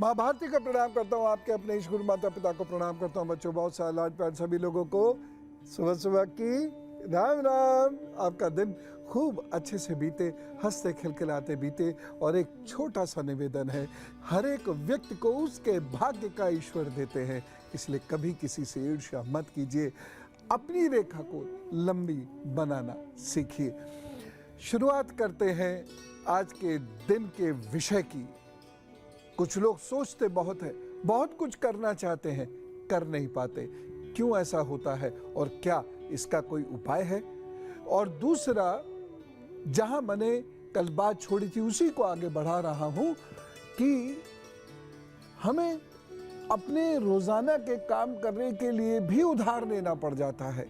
माँ भारती का प्रणाम करता हूँ, आपके अपने ईश गुरु माता पिता को प्रणाम करता हूँ। बच्चों, बहुत सारा लाड प्यार सभी लोगों को सुबह सुबह की राम राम। आपका दिन खूब अच्छे से बीते, हंसते खिलखिलाते बीते। और एक छोटा सा निवेदन है, हर एक व्यक्ति को उसके भाग्य का ईश्वर देते हैं, इसलिए कभी किसी से ईर्ष्या मत कीजिए, अपनी रेखा को लंबी बनाना सीखिए। शुरुआत करते हैं आज के दिन के विषय की। कुछ लोग सोचते बहुत है, बहुत कुछ करना चाहते हैं, कर नहीं पाते। क्यों ऐसा होता है और क्या इसका कोई उपाय है? और दूसरा, जहां मैंने कल बात छोड़ी थी उसी को आगे बढ़ा रहा हूं कि हमें अपने रोजाना के काम करने के लिए भी उधार लेना पड़ जाता है।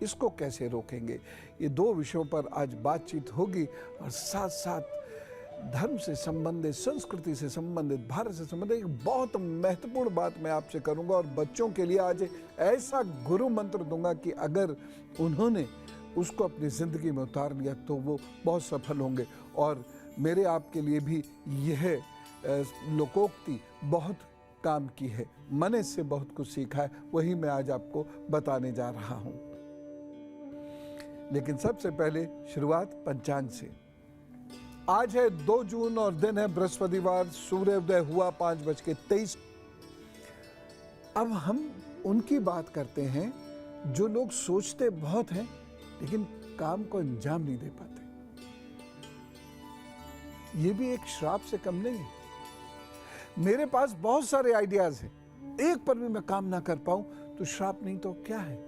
इसको कैसे रोकेंगे? ये दो विषयों पर आज बातचीत होगी और साथ साथ धर्म से संबंधित, संस्कृति से संबंधित, भारत से संबंधित एक बहुत महत्वपूर्ण बात मैं आपसे करूंगा। और बच्चों के लिए आज ऐसा गुरु मंत्र दूंगा कि अगर उन्होंने उसको अपनी जिंदगी में उतार लिया तो वो बहुत सफल होंगे। और मेरे आपके लिए भी यह लोकोक्ति बहुत काम की है, मैंने इससे बहुत कुछ सीखा है, वही मैं आज आपको बताने जा रहा हूं। लेकिन सबसे पहले शुरुआत पंचांग से। आज है 2 जून और दिन है बृहस्पतिवार। सूर्योदय हुआ 5:23। अब हम उनकी बात करते हैं जो लोग सोचते बहुत हैं लेकिन काम को अंजाम नहीं दे पाते। ये भी एक श्राप से कम नहीं है। मेरे पास बहुत सारे आइडियाज हैं, एक पर भी मैं काम ना कर पाऊं तो श्राप नहीं तो क्या है?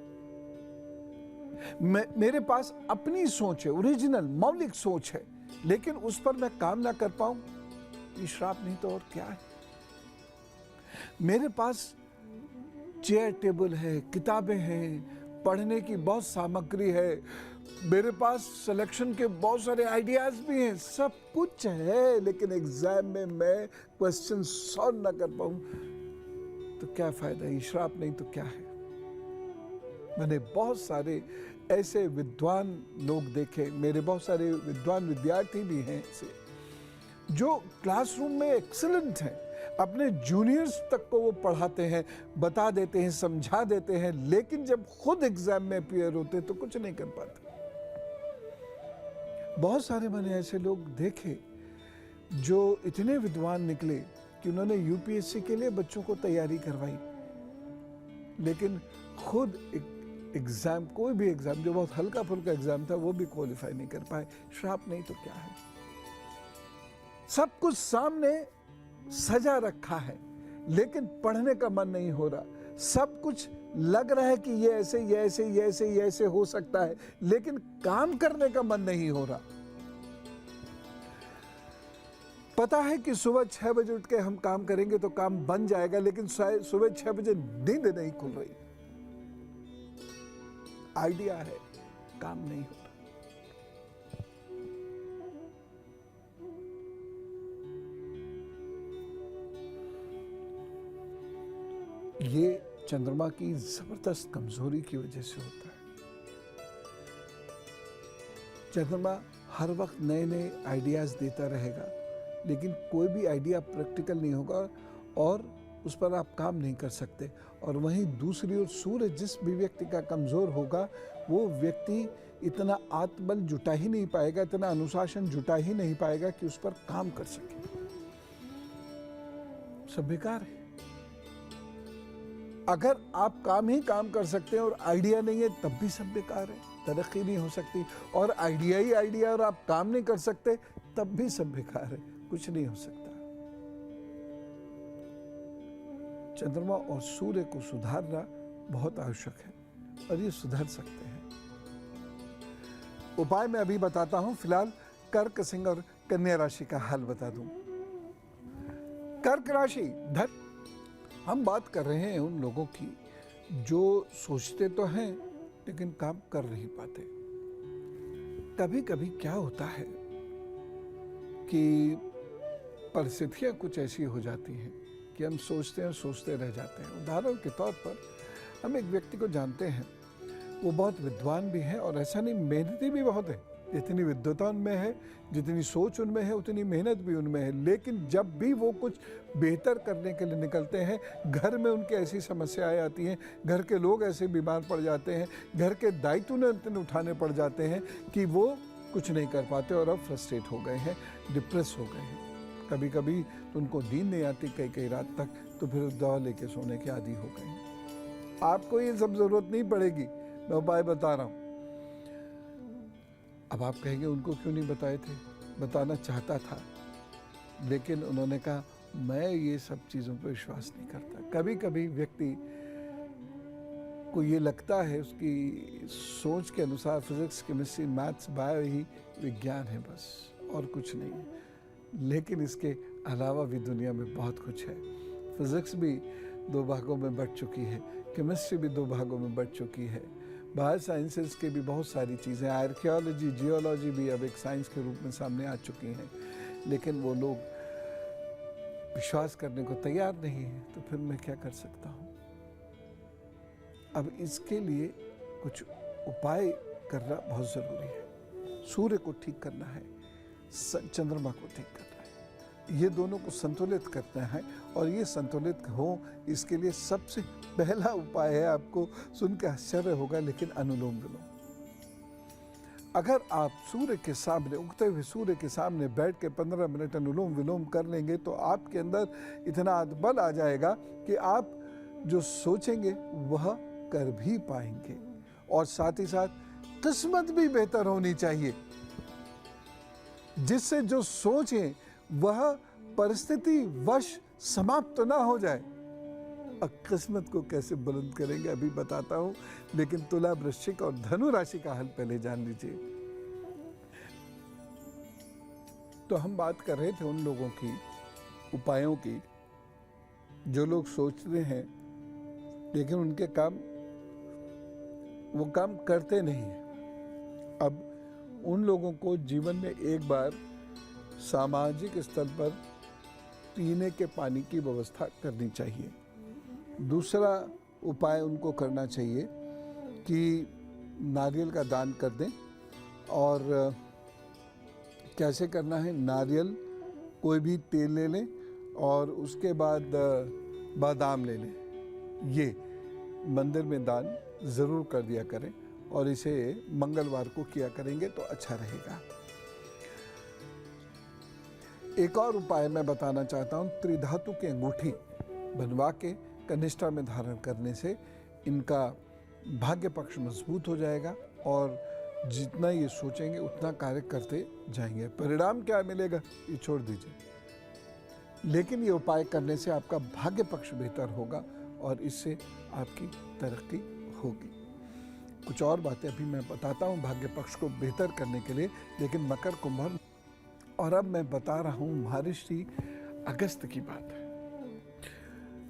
मेरे पास अपनी सोच है, ओरिजिनल मौलिक सोच है, लेकिन उस पर मैं काम ना कर पाऊं, ये श्राप नहीं तो और क्या है? मेरे पास चेयर टेबल है, किताबें हैं, पढ़ने की बहुत सामग्री है, मेरे पास सिलेक्शन के बहुत सारे आइडियाज भी हैं, सब कुछ है, लेकिन एग्जाम में मैं क्वेश्चन सॉल्व ना कर पाऊं तो क्या फायदा? ये श्राप नहीं तो क्या है? मैंने बहुत सारे ऐसे विद्वान लोग देखे, मेरे बहुत सारे विद्वान विद्यार्थी भी हैं ऐसे, जो क्लासरूम में एक्सीलेंट हैं, अपने जूनियर्स तक को वो पढ़ाते हैं, बता देते हैं, समझा देते हैं, लेकिन जब खुद एग्जाम में अपीयर होते तो कुछ नहीं कर पाते। बहुत सारे मैंने ऐसे लोग देखे जो इतने विद्वान निकले कि उन्होंने यूपीएससी के लिए बच्चों को तैयारी करवाई, लेकिन खुद एग्जाम, कोई भी एग्जाम जो बहुत हल्का फुल्का एग्जाम था, वो भी क्वालिफाई नहीं कर पाए। श्राप नहीं तो क्या है? सब कुछ सामने सजा रखा है, लेकिन पढ़ने का मन नहीं हो रहा। सब कुछ लग रहा है कि ये ऐसे, ये ऐसे, ये ऐसे, ये ऐसे हो सकता है, लेकिन काम करने का मन नहीं हो रहा। पता है कि सुबह 6 बजे उठ के हम काम करेंगे तो काम बन जाएगा, लेकिन सुबह 6 बजे नींद नहीं खुल रही। आइडिया है, काम नहीं हो रहा। ये चंद्रमा की जबरदस्त कमजोरी की वजह से होता है। चंद्रमा हर वक्त नए नए आइडियाज देता रहेगा, लेकिन कोई भी आइडिया प्रैक्टिकल नहीं होगा और उस पर आप काम नहीं कर सकते। और वहीं दूसरी ओर सूर्य जिस भी व्यक्ति का कमजोर होगा, वो व्यक्ति इतना आत्मबल जुटा ही नहीं पाएगा, इतना अनुशासन जुटा ही नहीं पाएगा कि उस पर काम कर सके। सब बेकार है। अगर आप काम ही काम कर सकते हैं और आइडिया नहीं है, तब भी सब बेकार है, तरक्की नहीं हो सकती। और आइडिया ही आइडिया और आप काम नहीं कर सकते, तब भी सब बेकार है, कुछ नहीं हो सकता। चंद्रमा और सूर्य को सुधारना बहुत आवश्यक है और ये सुधर सकते हैं। उपाय मैं अभी बताता हूं, फिलहाल कर्क, सिंह और कन्या राशि का हाल बता दूं। कर्क राशि, धन। हम बात कर रहे हैं उन लोगों की जो सोचते तो हैं लेकिन काम कर नहीं पाते। कभी कभी क्या होता है कि परिस्थितियां कुछ ऐसी हो जाती हैं कि हम सोचते हैं, सोचते रह जाते हैं। उदाहरण के तौर पर हम एक व्यक्ति को जानते हैं, वो बहुत विद्वान भी है और ऐसा नहीं, मेहनती भी बहुत है, जितनी विद्वता उनमें है, जितनी सोच उनमें है, उतनी मेहनत भी उनमें है। लेकिन जब भी वो कुछ बेहतर करने के लिए निकलते हैं, घर में उनके ऐसी समस्याएं आती हैं, घर के लोग ऐसे बीमार पड़ जाते हैं, घर के दायित्व उन्हें उठाने पड़ जाते हैं कि वो कुछ नहीं कर पाते और अब फ्रस्ट्रेट हो गए हैं, डिप्रेस हो गए हैं। कभी कभी तो उनको नींद नहीं आती कई कई रात तक, तो फिर दवा लेके सोने के आदी हो गए हैं। आपको ये सब ज़रूरत नहीं पड़ेगी, मैं उपाय बता रहा हूँ। अब आप कहेंगे उनको क्यों नहीं बताए थे? बताना चाहता था, लेकिन उन्होंने कहा मैं ये सब चीज़ों पर विश्वास नहीं करता। कभी कभी व्यक्ति को ये लगता है उसकी सोच के अनुसार फिजिक्स, केमिस्ट्री, मैथ्स, बायो ही विज्ञान है बस, और कुछ नहीं है। लेकिन इसके अलावा भी दुनिया में बहुत कुछ है। फिजिक्स भी 2 भागों में बंट चुकी है, केमिस्ट्री भी 2 भागों में बंट चुकी है, बायो साइंसेस के भी बहुत सारी चीज़ें, आर्कियोलॉजी, जियोलॉजी भी अब एक साइंस के रूप में सामने आ चुकी हैं। लेकिन वो लोग विश्वास करने को तैयार नहीं है, तो फिर मैं क्या कर सकता हूँ? अब इसके लिए कुछ उपाय करना बहुत ज़रूरी है। सूर्य को ठीक करना है, चंद्रमा को ठीक करना है, ये दोनों को संतुलित करना है। और ये संतुलित हो, इसके लिए सबसे पहला उपाय है, आपको सुन के आश्चर्य होगा लेकिन अनुलोम विलोम। अगर आप सूर्य के सामने, उगते हुए सूर्य के सामने बैठ के 15 मिनट अनुलोम विलोम कर लेंगे तो आपके अंदर इतना बल आ जाएगा कि आप जो सोचेंगे वह कर भी पाएंगे। और साथ ही साथ किस्मत भी बेहतर होनी चाहिए, जिससे जो सोचें वह परिस्थिति वश समाप्त ना हो जाए। अब किस्मत को कैसे बुलंद करेंगे अभी बताता हूं, लेकिन तुला, वृश्चिक और धनु राशि का हल पहले जान लीजिए। तो हम बात कर रहे थे उन लोगों की, उपायों की, जो लोग सोचते हैं लेकिन उनके काम, वो काम करते नहीं हैं। अब उन लोगों को जीवन में एक बार सामाजिक स्तर पर पीने के पानी की व्यवस्था करनी चाहिए। दूसरा उपाय उनको करना चाहिए कि नारियल का दान कर दें। और कैसे करना है? नारियल, कोई भी तेल ले लें और उसके बाद बादाम ले लें। ये मंदिर में दान ज़रूर कर दिया करें और इसे मंगलवार को किया करेंगे तो अच्छा रहेगा। एक और उपाय मैं बताना चाहता हूँ, त्रिधातु की अंगूठी बनवा के कनिष्ठा में धारण करने से इनका भाग्य पक्ष मजबूत हो जाएगा और जितना ये सोचेंगे उतना कार्य करते जाएंगे। परिणाम क्या मिलेगा ये छोड़ दीजिए, लेकिन ये उपाय करने से आपका भाग्य पक्ष बेहतर होगा और इससे आपकी तरक्की होगी। कुछ और बातें अभी मैं बताता हूँ भाग्य पक्ष को बेहतर करने के लिए, लेकिन मकर, कुंभ और अब मैं बता रहा हूँ महर्षि अगस्त की बात है।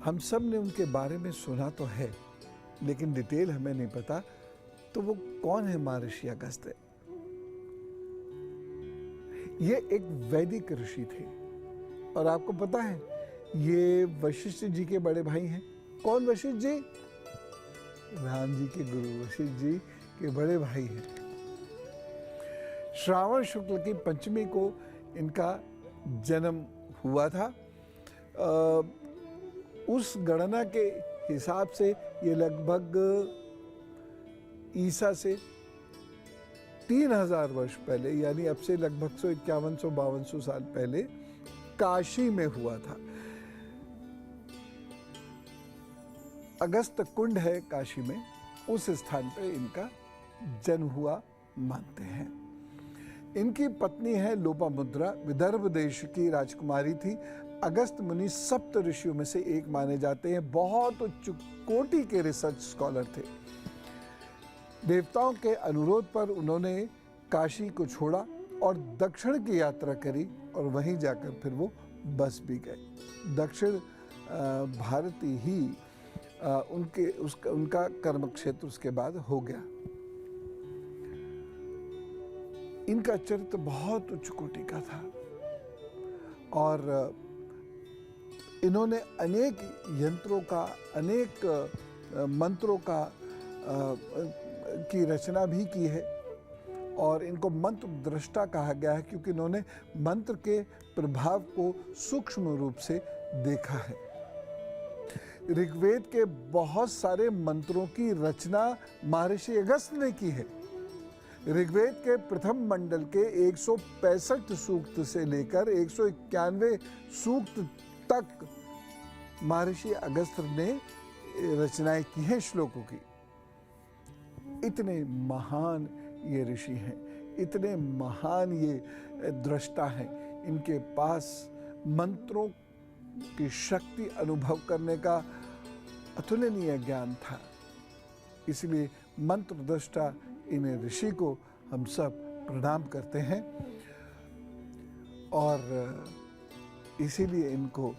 हम सब ने उनके बारे में सुना तो है, लेकिन डिटेल हमें नहीं पता। तो वो कौन है महर्षि अगस्त? ये एक वैदिक ऋषि थे और आपको पता है ये वशिष्ठ जी के बड़े भाई हैं। कौन वशिष्ठ जी? राम जी के गुरु वशिष्ठ जी के बड़े भाई हैं। श्रावण शुक्ल की पंचमी को इनका जन्म हुआ था। उस गणना के हिसाब से ये लगभग ईसा से 3000 वर्ष पहले, यानी अब से लगभग 5100-5200 साल पहले काशी में हुआ था। अगस्त कुंड है काशी में, उस स्थान पे इनका जन्म हुआ मानते हैं। इनकी पत्नी है लोपामुद्रा, विदर्भ देश की राजकुमारी थी। अगस्त मुनि सप्त ऋषियों में से एक माने जाते हैं। बहुत उच्च कोटि के रिसर्च स्कॉलर थे। देवताओं के अनुरोध पर उन्होंने काशी को छोड़ा और दक्षिण की यात्रा करी और वहीं जाकर फिर वो बस भी गए। दक्षिण भारत ही उनका कर्म क्षेत्र उसके बाद हो गया। इनका चरित्र बहुत उच्च कोटि का था और इन्होंने अनेक यंत्रों का, अनेक मंत्रों का की रचना भी की है और इनको मंत्र दृष्टा कहा गया है क्योंकि इन्होंने मंत्र के प्रभाव को सूक्ष्म रूप से देखा है। ऋग्वेद के बहुत सारे मंत्रों की रचना महर्षि अगस्त्य ने की है। ऋग्वेद के प्रथम मंडल के 165 सूक्त से लेकर 191 सूक्त तक महर्षि अगस्त्य ने रचनाएं की हैं श्लोकों की। इतने महान ये ऋषि हैं, इतने महान ये दृष्टा हैं, इनके पास मंत्रों की शक्ति अनुभव करने का अतुलनीय ज्ञान था। इसलिए मंत्र दृष्टा इन ऋषि को हम सब प्रणाम करते हैं और इसीलिए इनको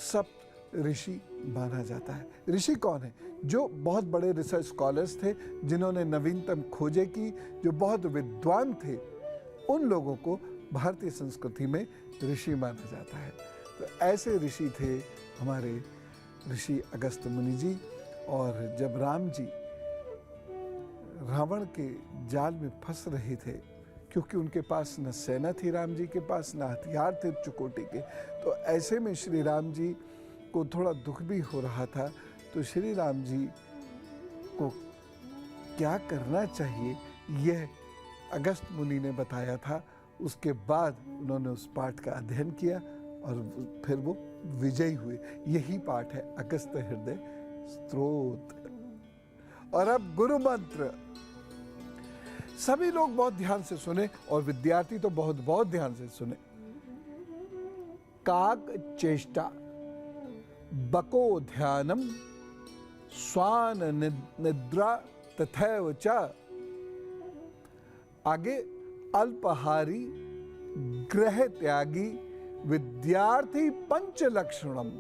सप्त ऋषि माना जाता है। ऋषि कौन है? जो बहुत बड़े रिसर्च स्कॉलर्स थे, जिन्होंने नवीनतम खोजें की, जो बहुत विद्वान थे, उन लोगों को भारतीय संस्कृति में ऋषि माना जाता है। तो ऐसे ऋषि थे हमारे ऋषि अगस्त्य मुनि जी। और जब राम जी रावण के जाल में फंस रहे थे, क्योंकि उनके पास न सेना थी, राम जी के पास न हथियार थे चुकोटी के, तो ऐसे में श्री राम जी को थोड़ा दुख भी हो रहा था। तो श्री राम जी को क्या करना चाहिए यह अगस्त्य मुनि ने बताया था। उसके बाद उन्होंने उस पाठ का अध्ययन किया और फिर वो विजयी हुए। यही पाठ है अगस्त्य हृदय स्तोत्र। और अब गुरु मंत्र सभी लोग बहुत ध्यान से सुने और विद्यार्थी तो बहुत ध्यान से सुने। काक चेष्टा बको ध्यानम स्वान निद्रा तथैव च। आगे अल्पहारी ग्रह त्यागी विद्यार्थी पंच लक्षणम।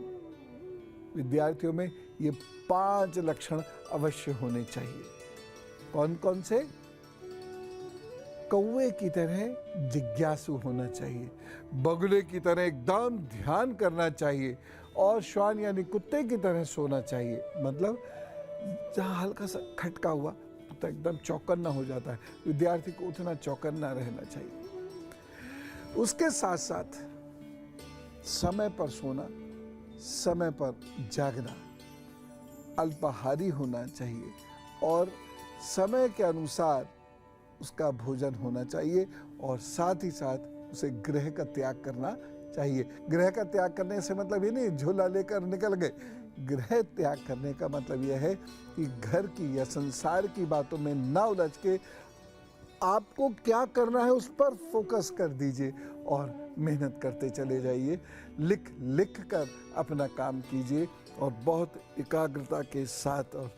विद्यार्थियों में ये 5 लक्षण अवश्य होने चाहिए। कौन कौन से? कौवे की तरह जिज्ञासु होना चाहिए, बगुले की तरह एकदम ध्यान करना चाहिए और श्वान यानी कुत्ते की तरह सोना चाहिए। मतलब जहाँ हल्का सा खटका हुआ तो एकदम चौकन्ना हो जाता है। विद्यार्थी को उतना चौकन्ना रहना चाहिए। उसके साथ साथ समय पर सोना, समय पर जागना, अल्पाहारी होना चाहिए और समय के अनुसार उसका भोजन होना चाहिए और साथ ही साथ उसे गृह का त्याग करना चाहिए। गृह का त्याग करने से मतलब ये नहीं झोला लेकर निकल गए। गृह त्याग करने का मतलब यह है कि घर की या संसार की बातों में ना उलझ के आपको क्या करना है उस पर फोकस कर दीजिए और मेहनत करते चले जाइए। लिख लिख कर अपना काम कीजिए और बहुत एकाग्रता के साथ। और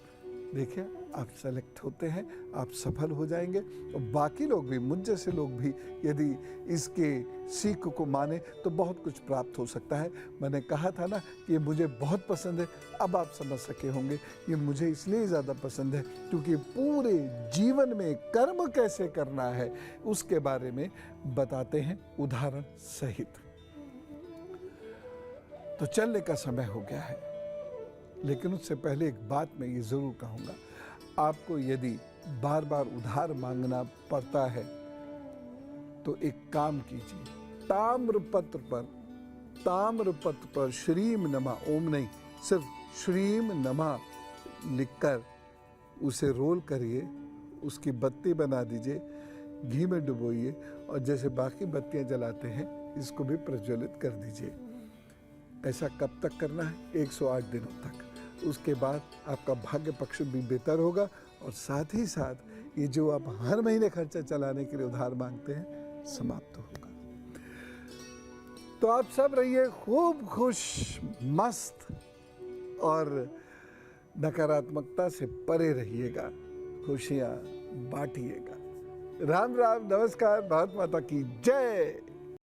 देखिए आप सेलेक्ट होते हैं, आप सफल हो जाएंगे और बाकी लोग भी, मुझ जैसे लोग भी यदि इसके सीख को माने तो बहुत कुछ प्राप्त हो सकता है। मैंने कहा था ना कि ये मुझे बहुत पसंद है। अब आप समझ सके होंगे ये मुझे इसलिए ज़्यादा पसंद है क्योंकि पूरे जीवन में कर्म कैसे करना है उसके बारे में बताते हैं उदाहरण सहित। तो चलने का समय हो गया है, लेकिन उससे पहले एक बात मैं ये ज़रूर कहूँगा। आपको यदि बार बार उधार मांगना पड़ता है तो एक काम कीजिए, ताम्रपत्र पर श्रीम नमा, ओम नहीं, सिर्फ श्रीम नमा लिखकर उसे रोल करिए, उसकी बत्ती बना दीजिए, घी में डुबोइए और जैसे बाकी बत्तियां जलाते हैं इसको भी प्रज्वलित कर दीजिए। ऐसा कब तक करना है? 108 दिनों तक। उसके बाद आपका भाग्य पक्ष भी बेहतर होगा और साथ ही साथ ये जो आप हर महीने खर्चा चलाने के लिए उधार मांगते हैं समाप्त होगा। तो आप सब रहिए खूब खुश, मस्त और नकारात्मकता से परे रहिएगा, खुशियां बांटिएगा। राम राम, नमस्कार, भारत माता की जय।